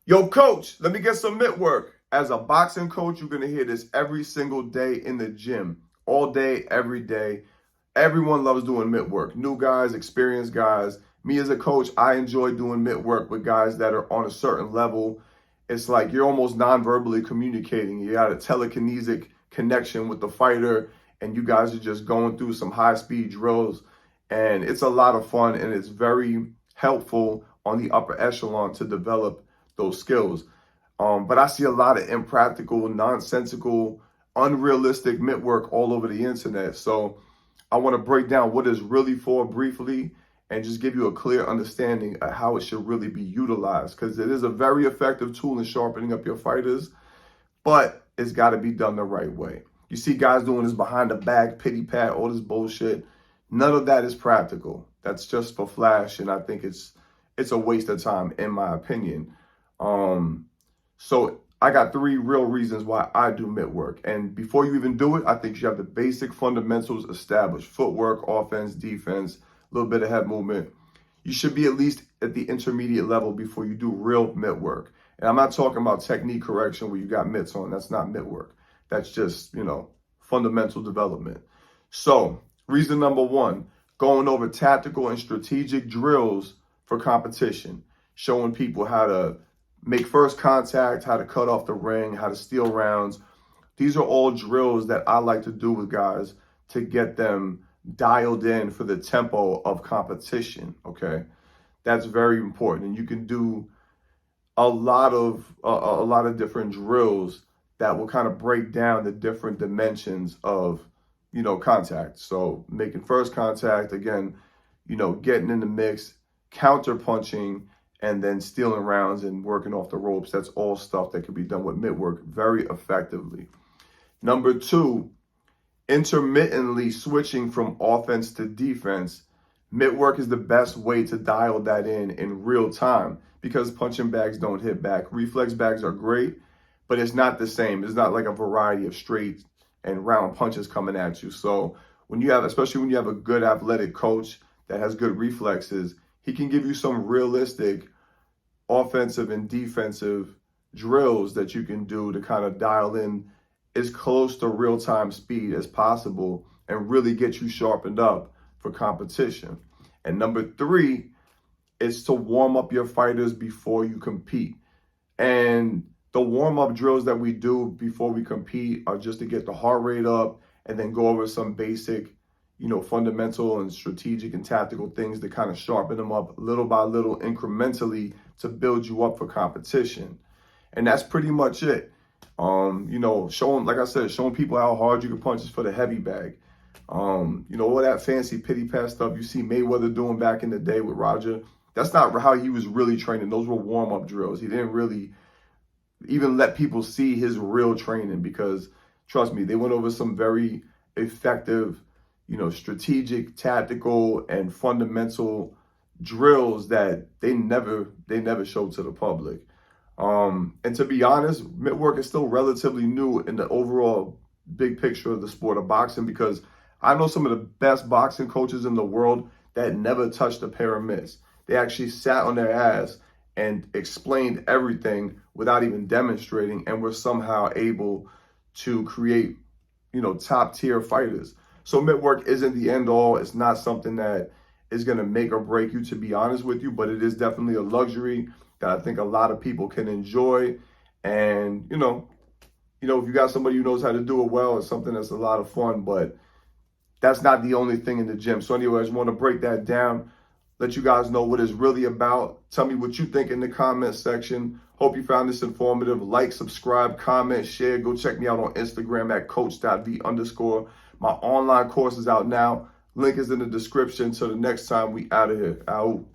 Yo, coach, let me get some mitt work. As a boxing coach, you're going to hear this every single day in the gym, all day, every day. Everyone loves doing mitt work. New guys, experienced guys. Me as a coach, I enjoy doing mitt work with guys that are on a certain level. It's like you're almost non-verbally communicating. You got a telekinesic connection with the fighter, and you guys are just going through some high-speed drills. And it's a lot of fun, and it's very helpful on the upper echelon to develop those skills. But I see a lot of impractical, nonsensical, unrealistic mitt work all over the internet. So I want to break down what it's really for briefly and just give you a clear understanding of how it should really be utilized, because it is a very effective tool in sharpening up your fighters, but it's got to be done the right way. You see guys doing this behind the back, pity pat, all this bullshit. None of that is practical. That's just for flash, and I think it's a waste of time, in my opinion. So I got 3 real reasons why I do mitt work. And before you even do it, I think you have the basic fundamentals established: footwork, offense, defense, a little bit of head movement. You should be at least at the intermediate level before you do real mitt work. And I'm not talking about technique correction where you got mitts on. That's not mitt work. That's just, fundamental development. So reason number 1, going over tactical and strategic drills for competition, showing people how to make first contact, how to cut off the ring, how to steal rounds. These are all drills that I like to do with guys to get them dialed in for the tempo of competition, okay? That's very important. And you can do a lot of different drills that will kind of break down the different dimensions of, contact. So making first contact, again, getting in the mix, counter punching, and then stealing rounds and working off the ropes. That's all stuff that can be done with mitt work very effectively. Number 2, intermittently switching from offense to defense. Mitt work is the best way to dial that in real time, because punching bags don't hit back. Reflex bags are great, but it's not the same. It's not like a variety of straight and round punches coming at you. So especially when you have a good athletic coach that has good reflexes, he can give you some realistic offensive and defensive drills that you can do to kind of dial in as close to real-time speed as possible and really get you sharpened up for competition. And number 3 is to warm up your fighters before you compete. And the warm-up drills that we do before we compete are just to get the heart rate up and then go over some basic, fundamental and strategic and tactical things to kind of sharpen them up little by little, incrementally, to build you up for competition. And that's pretty much it. Showing people how hard you can punch is for the heavy bag. All that fancy pity pat stuff you see Mayweather doing back in the day with Roger, that's not how he was really training. Those were warm-up drills. He didn't really even let people see his real training, because trust me, they went over some very effective, strategic, tactical, and fundamental drills that they never showed to the public. And to be honest, mitt work is still relatively new in the overall big picture of the sport of boxing, because I know some of the best boxing coaches in the world that never touched a pair of mitts. They actually sat on their ass and explained everything without even demonstrating, and were somehow able to create, top tier fighters. So mitt work isn't the end all. It's not something that is going to make or break you, to be honest with you, but it is definitely a luxury that I think a lot of people can enjoy. And, if you got somebody who knows how to do it well, it's something that's a lot of fun, but that's not the only thing in the gym. So anyway, I just want to break that down, let you guys know what it's really about. Tell me what you think in the comment section. Hope you found this informative. Like, subscribe, comment, share. Go check me out on Instagram at coach.v_. My online course is out now. Link is in the description. Till the next time, we out of here. Out.